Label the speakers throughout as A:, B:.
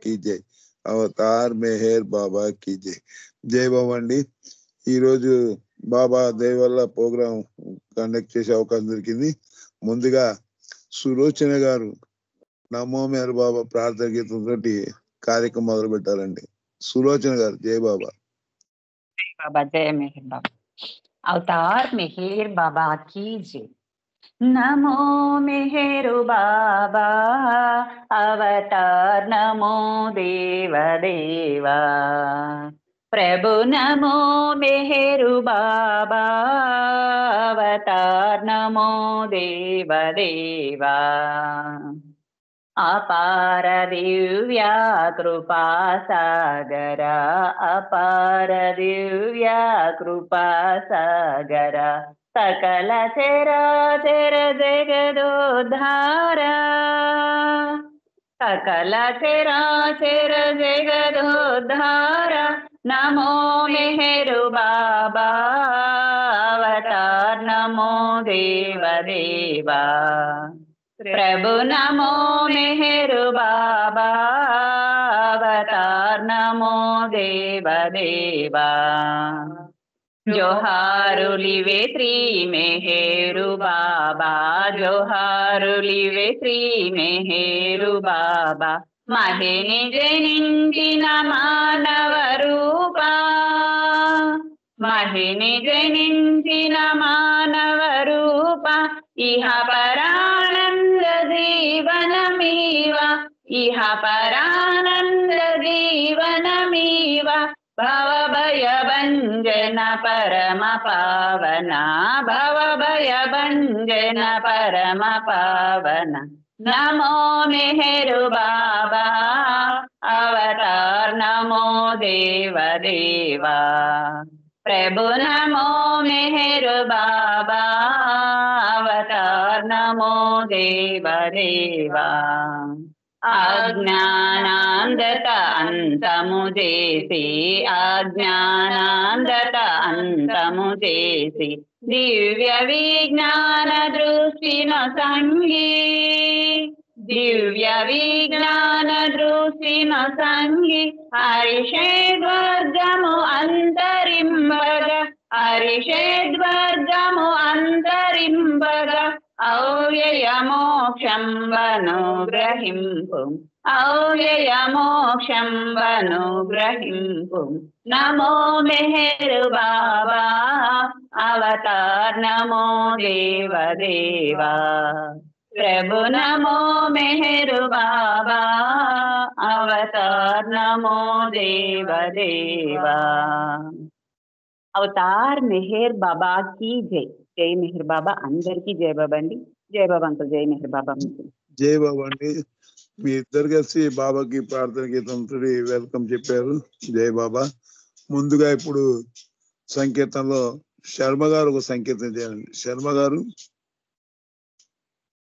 A: की जय అవతార్ మెహర్ బాబా की जय జై బాబా అండి ఈరోజు బాబా దయ వల్ల ప్రోగ్రాం కండక్ట్ చేసే అవకాశం దొరికింది ముందుగా సులోచన గారు నమో మెహర్ బాబా ప్రార్థన గీతంతో కార్యక్రమం మొదలు పెట్టారండి సులోచన గారు జై బాబా
B: बाबा जय मेहर बाबा अवतार मेहर बाबा की जय नमो मेहरु बाबा अवतार नमो देव देवा प्रभु नमो मेहरु बाबा अवतार नमो देव देवा अपार दिव्या कृपा सागर अपार दिव्या कृपा सागर सकल चराचर जगदोद्धारा सकल चराचर जगदोद्धारा नमो मेहरु बाबा अवतार नमो देव देवा प्रभु नमो मेहरु बाबा अवतार नमो देव देवा जोहारुलिवे श्री मेहरु बाबा जोहारुलिवे श्री मेहरु बाबा महिनि जनिंचिन मानव रूपा महिनि जनिंचिन मानव रूपा इह परानंद जीवनमीव इह परानंद जीवनमीव भव भय भंजन परम पावना भव भय भंजन परम पावना नमो मेहरु बाबा अवतार नमो देव देवा प्रभु नमो मेहरु बाबा अवतार नमो देव देवा अज्ञानांधत अंतमु जेसी अज्ञानांधत अंतमु जेसी दिव्य विज्ञान दृष्टिन संगी दिव्य विज्ञान दृष्टिन संगी हरिषेद्वर्गमु अंतरिंबग हरिषेद्वर्गमु अंतरिंबग अव्ययमोक्षं वनुग्रहिंपु अव्ययमोक्षं वनुग्रहिंपु नमो मेहरु बाबा अवतार नमो देव देवा प्रभु नमो मेहरु बाबा अवतार नमो देव देवा अवतार मेहर बाबा की जय जय मेहर बाबा अंदर की जय बाबा अंडी जय बाबा अंकल जय मेहर बाबा
A: జై బాబా అండి మీ ఇద్దరు కలిసి బాబాకి ప్రార్థన గీతంతో వెల్కమ్ చెప్పారు జై బాబా ముందుగా ఇప్పుడు సంకీర్తనలో శర్మ గారు ఒక సంకీర్తన చేయాలండి శర్మ గారు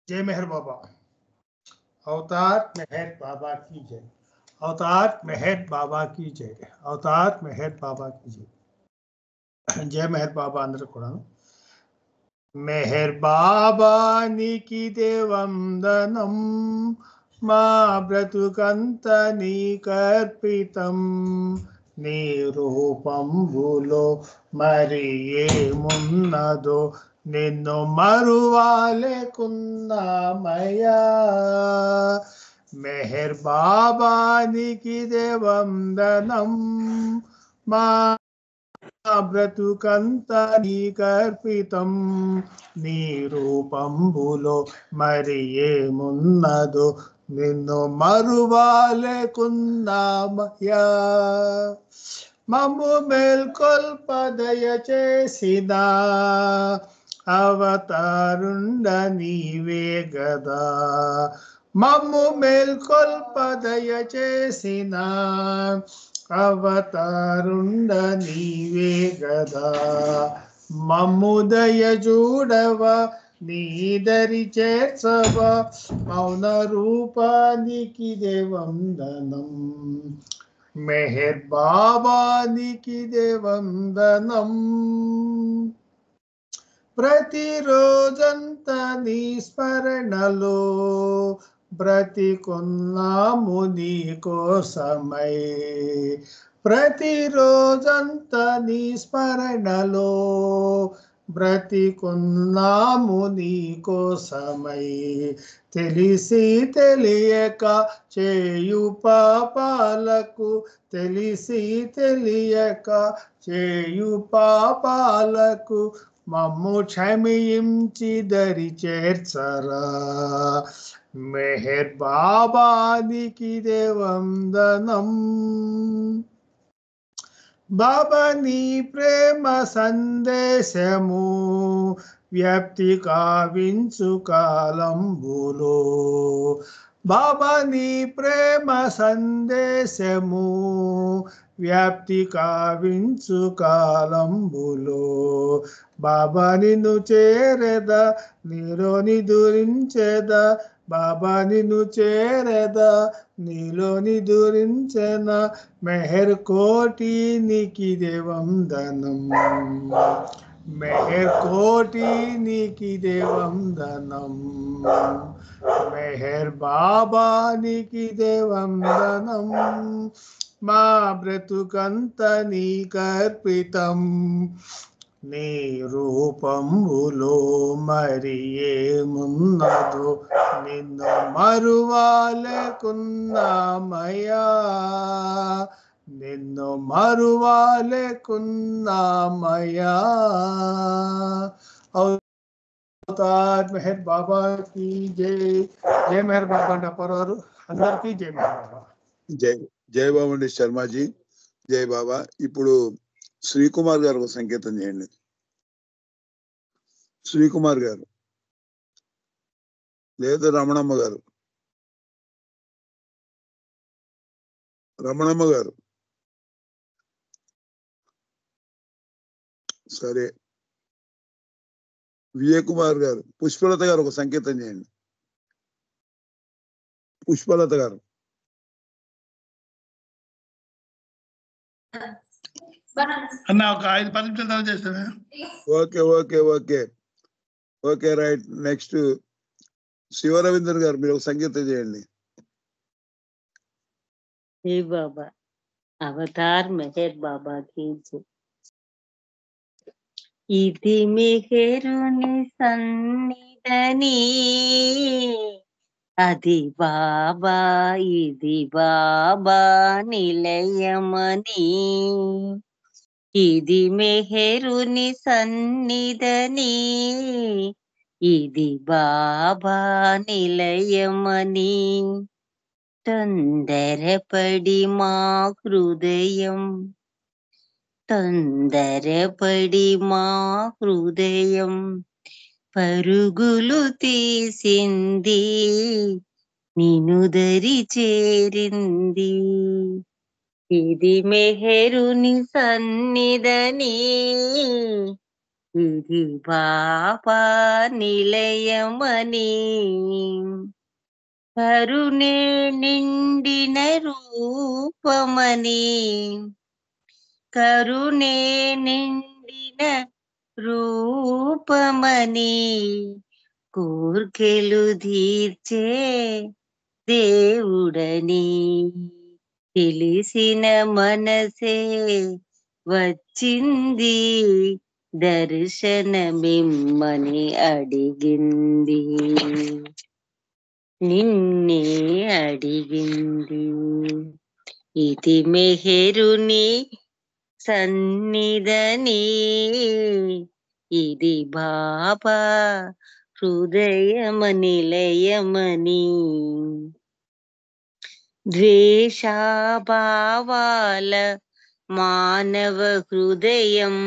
C: जय मेहर बाबा अवतार मेहर बाबा की जय अवतार मेहर बाबा की जय अवतार मेहर बाबा की जय जय मेहर बाबा अंदर కూడా मेहर बाबा नीकी వందనం మా బ్రతుకంత నీకర్పితం నీ రూపంబులో మరి ఏమున్నదో నిన్ను మరువాలేకున్నామయ్యా మెహర్ బాబా నీకి వందనం మా బ్రతుకంత నీకర్పితం నీ రూపంబులో మరి ఏమున్నదో నిన్ను మరువాలేకున్నామయ్యా మమ్ము మేల్కొల్పదయ చేసిన అవతారుండ నీవే గదా మమ్ము మేల్కొల్పదయ చేసిన అవతారుండ నీవే గదా మమ్ము దయ చూడవ నీదరి చేర్చవ మౌన రూపానికి వందనం మెహర్ బాబానికి వందనం ప్రతిరోజంతా నీ స్మరణలో బ్రతికున్నాము నీ కోసమై, ప్రతిరోజంతా నీ స్మరణలో బ్రతికున్నాము నీ కోసమై. తెలిసి తెలియక చేయు పాపాలకు, తెలిసి తెలియక చేయు పాపాలకు మమ్ము క్షమించి దరి చేర్చరా. మెహర్ బాబానికి వందనం. బాబా నీ ప్రేమ సందేశము వ్యాప్తి కావించు కాలంబులో, బాబా నీ ప్రేమ సందేశము వ్యాప్తి కావించు కాలంబులో. బాబా నిన్ను చేరెద నీలో నిదురించెద, బాబా నిన్ను చేరెద నీలో నిదురించెన. మెహర్ కోటి నీకిదే వందనం, మెహర్ కోటి నీకిదే వందనం. మెహర్ బాబా నీకిదే వందనం. మా బ్రతుకంత నీకర్పితం, నీ రూపంబులో మరి ఏమున్నదో నిన్ను మరువాలేకున్నామయ్యా, నిన్ను మరువాలేకున్నామయ్యా. అవతార్ మెహర్ బాబా की జై. జై మెహర్ బాబా అంటే అప్పరారు అందరికీ జై మెహర్ బాబా.
A: జై జై బాబండి శర్మాజీ, జై బాబా. ఇప్పుడు శ్రీకుమార్ గారు ఒక సంకేతం చేయండి. శ్రీకుమార్ గారు లేదా రమణమ్మ గారు, రమణమ్మ గారు. సరే, విజయ్ కుమార్ గారు, పుష్పలత గారు ఒక సంకేతం చేయండి. పుష్పలత గారు.
D: అన్న ఒక 5-10 నిమిషాలు తర్వాత చేస్తాను.
A: Okay okay okay okay right. Next Shivaravinder గారు, మీరు ఒక సంకేతం చేయండి.
E: జై బాబా. అవతార్ మెహర్ బాబా की जय. ఇది మెహరుని సన్నిధని, అది బాబా ఇది బాబా నిలయమని. ఇది మెహరుని సన్నిధని, ఇది బాబా నిలయమని. తొందరపడి మా హృదయం, తొందరపడి మా హృదయం పరుగులు తీసింది, నిన్ను దరి చేరింది. ఇది మెహరుని సన్నిధని, ఇది బాబా నిలయమని. కరుణే నిండిన రూపమని, కరుణే నిండిన రూపమని. కోర్కెలు తీర్చే దేవుడని, తెలిసిన మనసే వచ్చింది, దర్శనమిమ్మని అడిగింది, నిన్నే అడిగింది. ఇది మెహరుని సన్నిధని, ఇది బాబా హృదయమ నిలయమని. ద్వేషాభావాల మానవ హృదయం,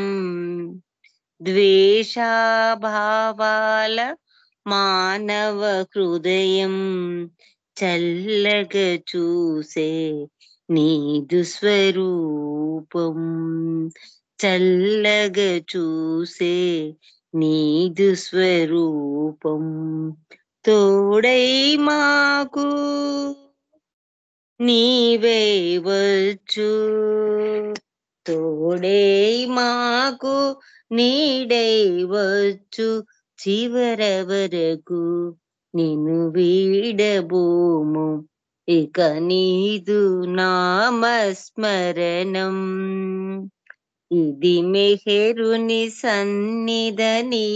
E: ద్వేషాభావాల మానవ హృదయం చల్లగా చూసే నీదు స్వరూపం, చల్లగా చూసే నీదు స్వరూపం. తోడై మాకు నీవే వచ్చు, తోడై మాకు నీడై వచ్చు, చివర వరకు నిన్ను వీడబోము ఇక నీదు నామస్మరణం. ఇది మెహరుని సన్నిధని,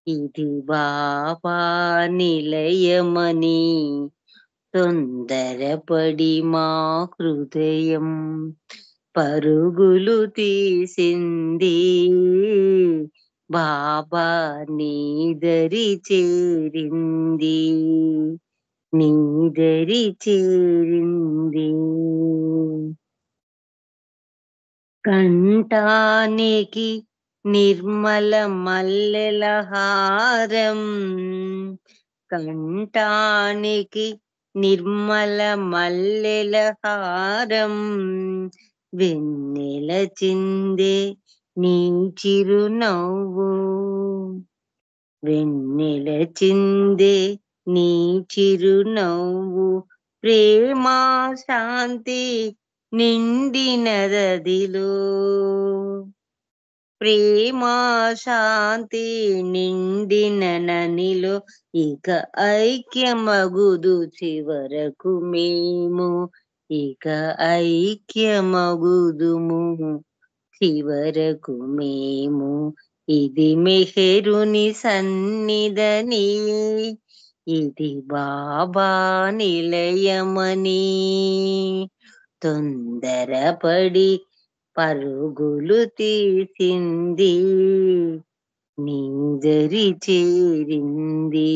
E: ఇది బాబా నిలయమని, తొందరపడి మా హృదయం పరుగులు తీసింది. బాబా నీదరి చేరింది, నీదరి చేరింది. కంఠానికి నిర్మల మల్లెల హారం, కంఠానికి నిర్మల మల్లెల హారం, వెన్నెల చిందే నీ చిరునవ్వు, వెన్నెల చిందే నీ చిరునవ్వు, ప్రేమ శాంతి నిండినదదిలో, ప్రేమ శాంతి నిండిన ననిలో, ఇక ఐక్యమగుదు చివరకు మేము, ఇక ఐక్యమగుదుము చివరకు మేము. ఇది మెహరుని సన్నిధని, ఇది బాబా నిలయమని, తొందరపడి పరుగులు తీసింది, నీదరి చేరింది.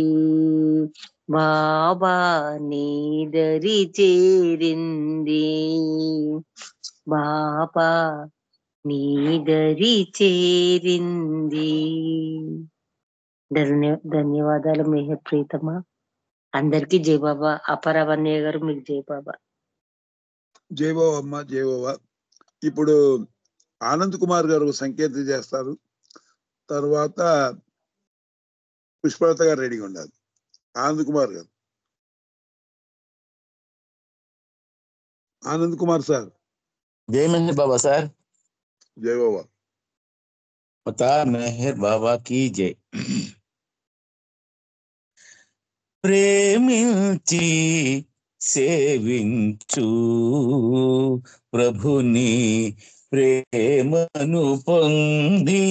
E: బాబా నీదరి చేరింది, బాబా నీదరి చేరింది. ధన్యవాదాలు మెహర్ ప్రీతమా. అందరికీ జై బాబా. అపరావణ్య గారు మీకు జై బాబా.
A: జై బాబా అమ్మ, జై బాబా. ఇప్పుడు ఆనంద్ కుమార్ గారు సంకేతం చేస్తారు, తర్వాత పుష్పలత గారు రెడీగా ఉండాలి. ఆనంద్ కుమార్ గారు. ఆనంద్ కుమార్ సార్.
F: జై మెహర్ బాబా సార్.
A: జై బాబా.
F: అవతార్ మెహర్ బాబా కీ జై. ప్రేమించి సేవించు ప్రభుని, ప్రేమను పొంది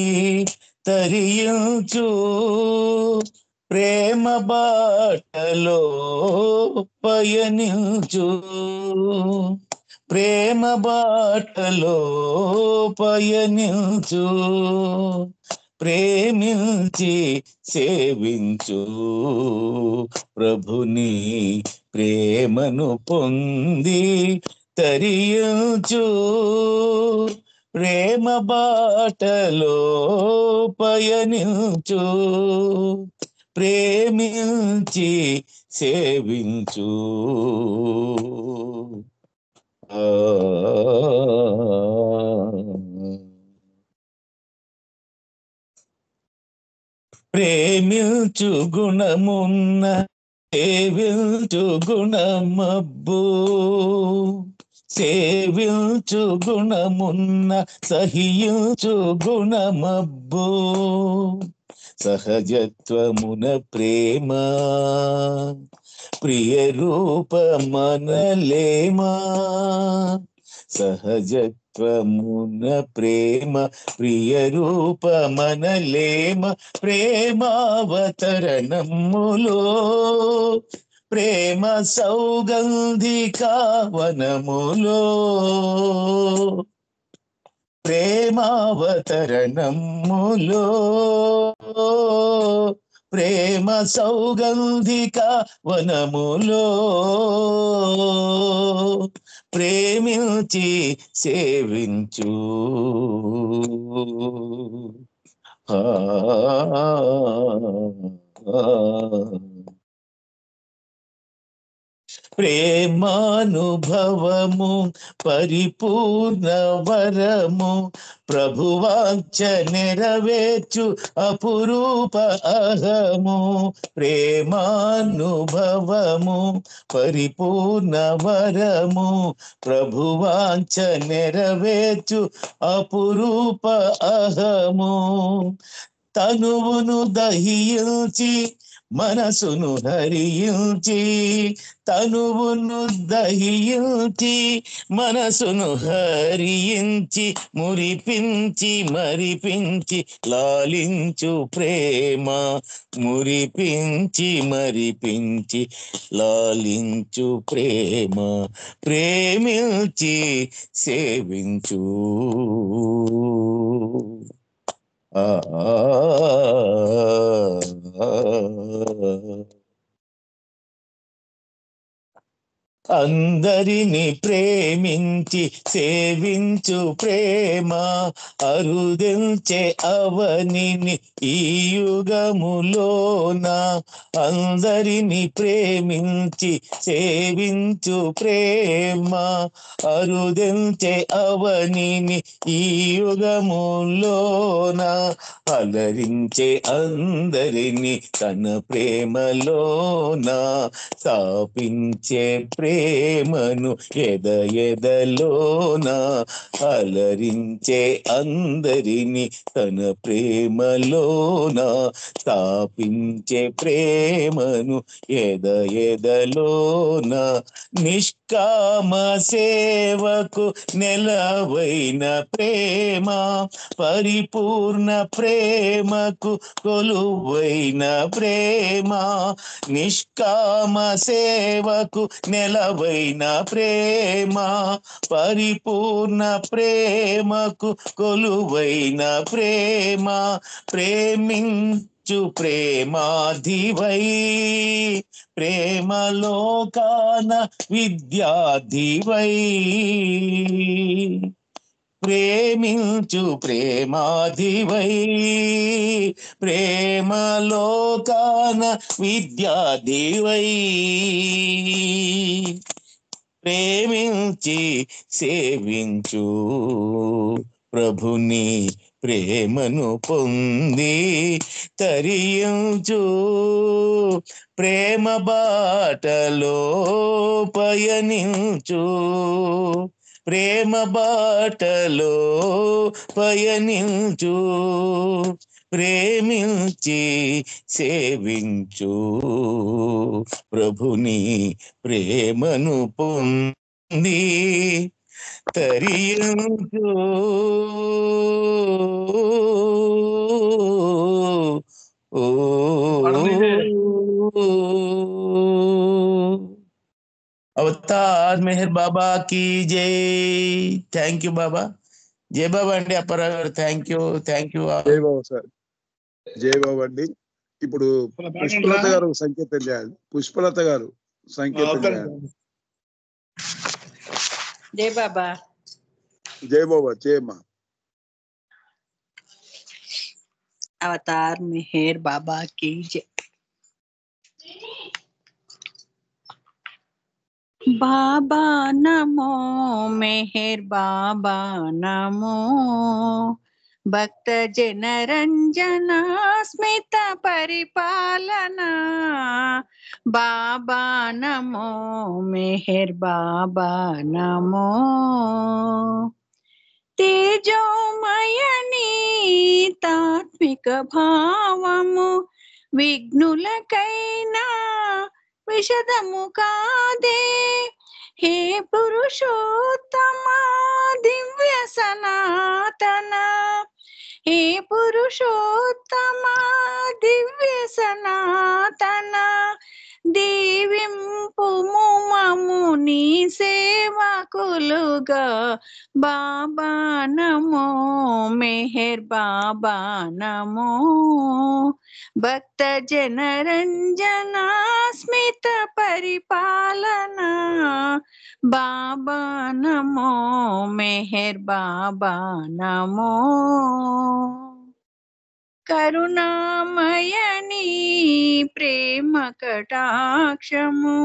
F: తరించు, ప్రేమ బాటలో పయనించు, ప్రేమ బాటలో పయనించు, ప్రేమించి సేవించు ప్రభుని, ప్రేమను పొంది తరించు, ప్రేమ బాటలో పయనించు, ప్రేమించి సేవించు. ప్రేమించు గుణమున్న సేవించు గుణమబ్బు, సేవించు గుణమున్న సహించు గుణమబ్బు, సహజత్వమున ప్రేమ ప్రియ రూపమనలేమా, సహజత్వమున ప్రేమ ప్రియ రూపమనలేమ, ప్రేమావతరణములో ప్రేమ సౌగంధికావనములో, ప్రేమావతరణములో ప్రేమ సౌగంధిక వనములో, ప్రేమించి సేవించు. ప్రేమానుభవము పరిపూర్ణ వరము, ప్రభువాంఛ నెరవేర్చు అపురూప అహము, ప్రేమానుభవము పరిపూర్ణ వరము, ప్రభువాంఛ నెరవేర్చు అపురూప అహము, తనువును దహించి మనసును హరించి తనువును దహించి మనసును హరించి మురిపించి మరిపించి లాలించు ప్రేమ మురిపించి మరిపించి లాలించు ప్రేమ ప్రేమించి సేవించు ఆ అందరిని ప్రేమించి సేవించు ప్రేమ అరుదించే అవనిని ఈ యుగములోన అందరిని ప్రేమించి సేవించు ప్రేమ అరుదించే అవనిని ఈ యుగములోన అలరించే అందరిని తన ప్రేమలోన స్థాపించే ప్రేమను ఎదలోన అలరించే అందరిని తన ప్రేమలోన స్థాపించే ప్రేమను ఎదలోన నిష్కామ సేవకు నెలవైన ప్రేమ పరిపూర్ణ ప్రేమకు కొలువైన ప్రేమ నిష్కామ సేవకు నెలవైన ప్రేమ పరిపూర్ణ ప్రేమకు కొలువైన ప్రేమ ప్రేమించు ప్రేమాధివై ప్రేమలోకాన విద్యాధివై ప్రేమించు ప్రేమాధివై ప్రేమలోకాన విద్యాధివై ప్రేమించి సేవించు ప్రభుని ప్రేమను పొంది తరించు ప్రేమ బాటలో పయనించు ప్రేమ బాటలో పయనించు ప్రేమించి సేవించు ప్రభుని ప్రేమను పొంది తరించు అవతార్ మెహర్ బాబా की जय థ్యాంక్ యూ బాబా జై బాబా అండి అప్పారావు గారు థ్యాంక్ యూ
A: జై బాబా సార్ జై బాబా అండి ఇప్పుడు పుష్పలత గారు సంకేతం చేయాలి పుష్పలత గారు సంకేతం చేయాలి
B: జై బాబా
A: జై బాబా జయమ్మా
G: अवतार मेहर बाबा की जय। बाबा नमो मेहर बाबा नमो भक्त जनरंजना स्मित परिपालना बाबा नमो मेहर बाबा नमो తేజోమయని తాత్విక భావము విఘ్నులకైనా విషదము కాదే హే పురుషోత్తమ దివ్య సనాతన హే పురుషోత్తమ దివ్య సనాతన దీవింపుము మము నీ సేవకులుగా బాబా నమో మెహర్ బాబా నమో భక్త జనరంజన స్మిత పరిపాలన బాబా నమో మెహర్ బాబా నమో కరుణామయని ప్రేమ కటాక్షము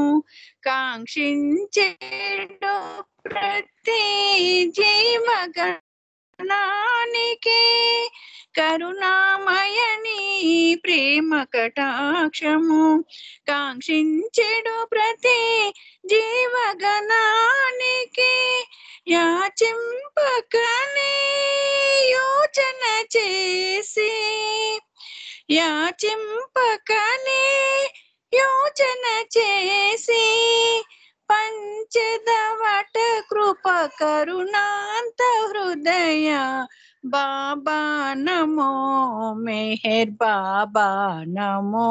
G: కాంక్షించేడు ప్రతి జీవగణానికి కరుణామయని ప్రేమ కటాక్షము కాంక్షించెడు ప్రతి జీవగణానికి యాచింపకనే యోచన చేసి యాచింపకనే యాచన చేసి పంచదవట కృప కరుణాంత హృదయ బాబా నమో మెహర్ బాబా నమో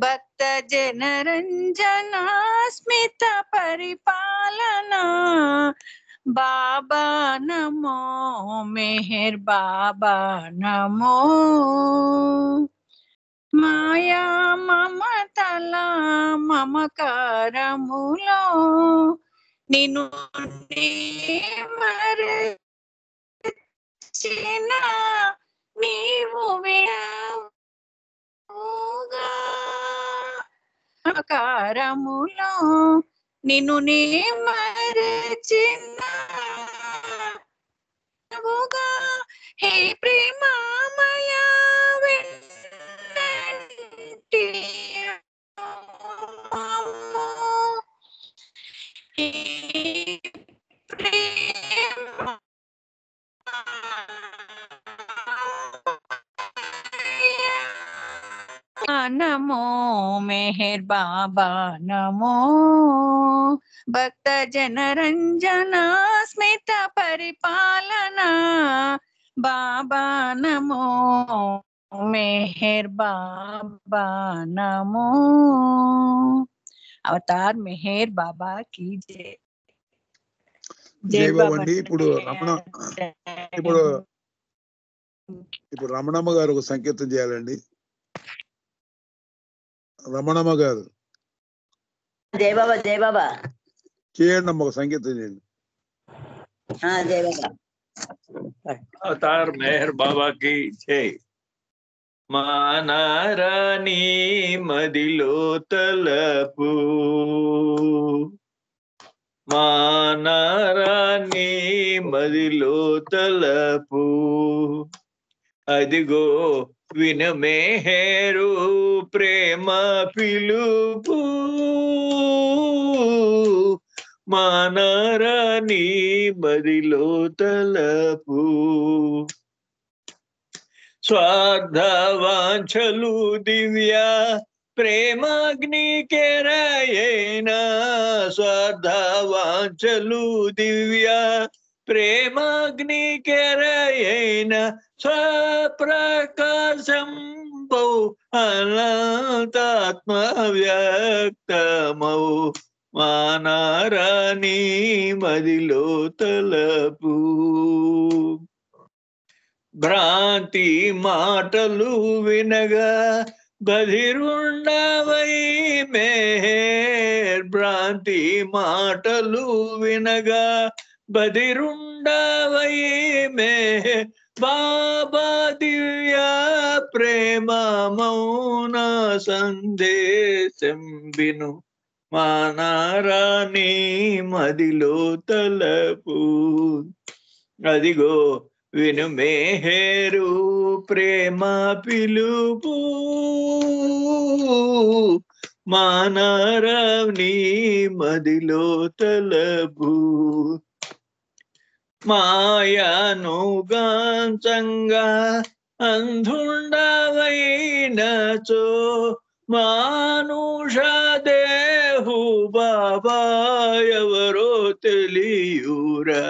G: భక్త జనరంజన స్మిత పరిపాలన బాబా నమో మెహర్ బాబా నమో మాయా మమతల మమకారములో నిన్ను మరచిన నీవు వినవుగా మమకారములో నిన్ను నీ మరచిన హే ప్రేమమయ నమో మెహర్ బాబా నమో భక్త జనరంజన స్మిత పరిపాలన బాబా నమో మెహర్ బాబా నమో అవతార్ మెహర్ బాబా కీ జై.
A: జై బాబా అండి. ఇప్పుడు రమణమ్మ గారు ఒక సంకేతం చేయాలండి. రమణమ్మ గారు
H: జై బాబా జై బాబా
A: చేయండి అమ్మ, ఒక సంకేతం చేయండి.
H: జై బాబా.
I: అవతార్ మెహర్ బాబా కి జై. మానారాణి మదిలో తలపు, మానారాణి మదిలో తలపు, అదిగో వినమేహేరు ప్రేమ పిలుపు, మానారాణి మదిలో తలపు, స్వార్థవాంఛలు దివ్య ప్రేమాగ్ని కెరయేనా, స్వార్థవాంఛలు దివ్య ప్రేమాగ్ని కెరయేనా, స్వప్రకాశంబౌ అనంతాత్మ వ్యక్తమౌ, మానారాణి మదిలో తలపు, భ్రాంతి మాటలు వినగా బధిరుండవై మెహర్, భ్రాంతి మాటలు వినగా బధిరుండవై మెహర్, బాబా దివ్య ప్రేమ మౌన సందేశం విను, మానారాణి మదిలో తలపు, అదిగో విను మెహరు ప్రేమ పిలుపు, మానారాణి మదిలో తలపు, మాయను గాంచంగా అంధుండవైనచో మానుష దేహు బాబా ఎవరో తెలియురా,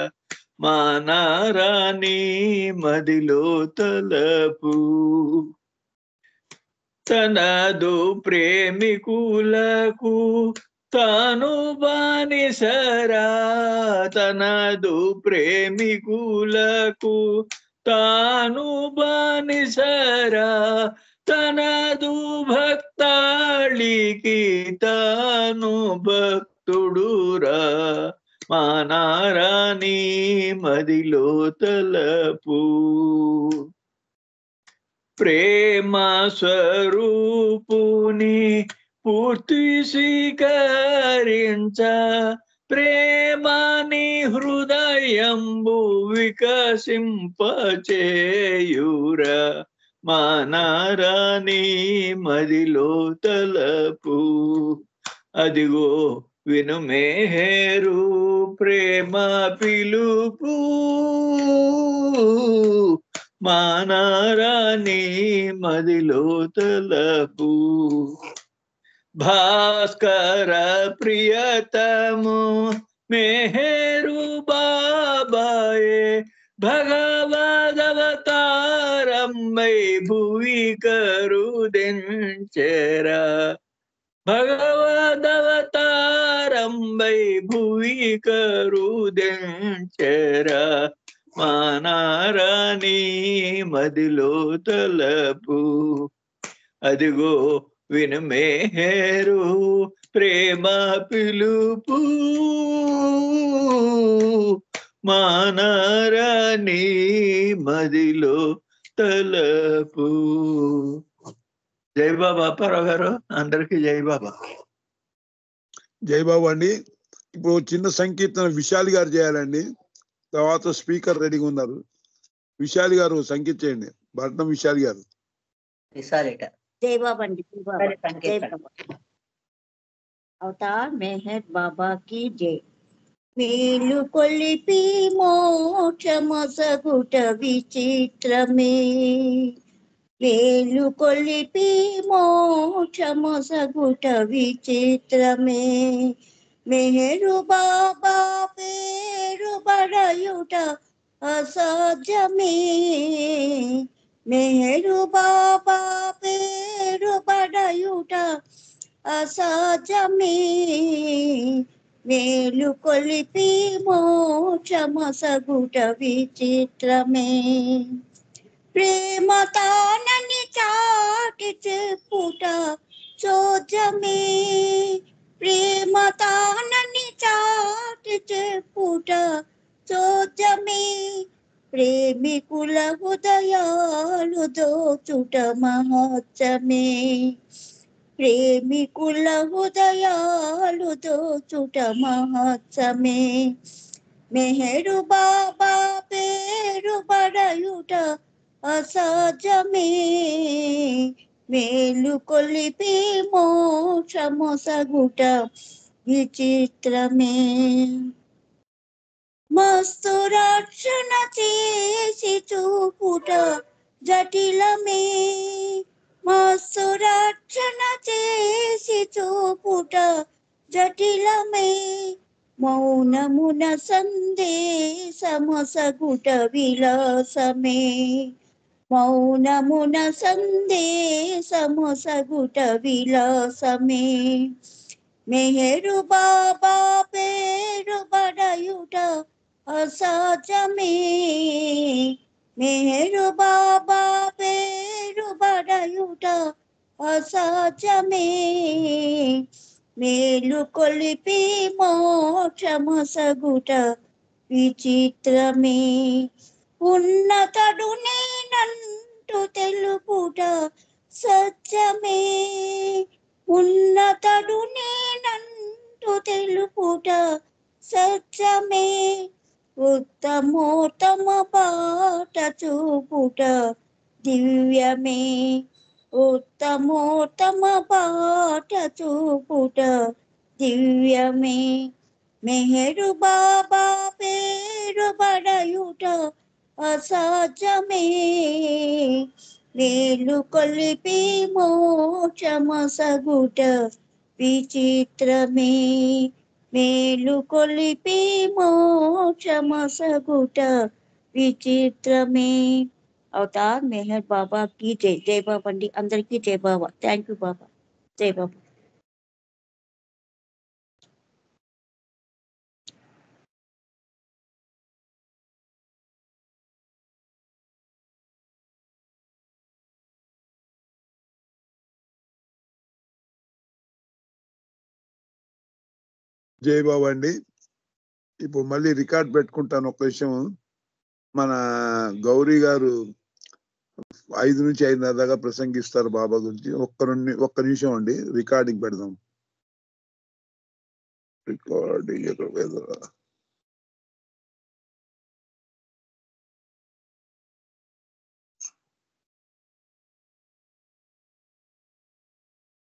I: మానారాణి మదిలో తలపు, తనదు ప్రేమికులకు తాను బానిసరా, తనదు ప్రేమికులకు తాను బానిసరా, తనదు భక్తాళికి తాను భక్తుడురా, మానారాణి మదిలో తలపు, ప్రేమ స్వరూపుని పూర్తి స్వీకరించ, ప్రేమాని హృదయంబు వికసింపచేయురా, మానారాణి మదిలో తలపు, అదిగో విను మెహరు ప్రేమ పిలుపు, మానారాణి మదిలో తలపు, భాస్కర ప్రియతము మెహరు బాబాయే భగవదవతారమై భువి కరుదెంచెరా భగవదవతారంబై భువి కరుదెంచెరా మానారాణి మదిలో తలపు అదిగో విను మెహరు ప్రేమ పిలుపు మానారాణి మదిలో తలపు. జై బాబా అప్పారావు గారు, అందరికీ జై బాబా.
A: జై బాబు అండి. ఇప్పుడు చిన్న సంకీర్తన విశాలి గారు చేయాలండి, తర్వాత స్పీకర్ రెడీగా ఉన్నారు. విశాలి గారు సంకీర్తన, భరతం విశాలి గారు.
H: जय बाबा जय बाबा। अवतार मेहर बाबा की जय। మేలు కొలిపి మోక్షమసగుట విచిత్రమే మేలు కొలిపి మోక్షమసగుట విచిత్రమే మెహరు బాబా పేరు బడయుట అసాధ్యమే మెహరు బాబా పేరు బడయుట అసాధ్యమే మేలు కొలిపి మోక్షమసగుట విచిత్రమే ప్రేమ తానని చాటి చెప్పుట చోద్యమే ప్రేమ తానని చాటి చెప్పుట చోద్యమే ప్రేమికుల హృదయాలు దోచుట మహోత్సమే ప్రేమికుల హృదయాలు దోచుట మహోత్సమే మెహరు బాబా పేరు బడయుట అసాధ్యమే మేలు కొలిపి మోక్షమొసగుట విచిత్రమే మస్తు రక్షణ చేసి చూపుట జటిలమే మస్తు రక్షణ చేసి చూపుట జటిలమే మౌనమున సందేశమొసగుట విలాసమే మౌనమున సందేశమొసగుట విలాసమే మెహరు బాబా పేరు బడయుట అసాధ్యమే మెహరు బాబా పేరు బడయుట అసాధ్యమే మేలు కొలిపి మోక్షమొసగుట విచిత్రమే ఉన్నతడు నేనంటూ తెలుపుట సత్యమే ఉన్నతడు నేనంటూ తెలుపుట సత్యమే ఉత్తమోత్తమ బాట చూపుట దివ్యమే ఉత్తమోత్తమ బాట చూపుట దివ్యమే మెహరు బాబా పేరు బడయుట అసాధ్యమే మేలు కొలిపి మోక్షమొసగుట విచిత్రమే మేలు కొలిపి మోక్షమొసగుట విచిత్రమే అవతార్ మెహర్ బాబా की जय जय बाबा अंडी అందరికీ జై బాబా థ్యాంక్ యూ బాబా జై బాబా
A: జై బాబా అండి. ఇప్పుడు మళ్ళీ రికార్డ్ పెట్టుకుంటాను. ఒక విషయం, మన గౌరీ గారు 5 నుంచి 5:30 దాకా ప్రసంగిస్తారు బాబా గురించి. ఒక్క నిమిషం అండి, రికార్డింగ్ పెడదాం. రికార్డింగ్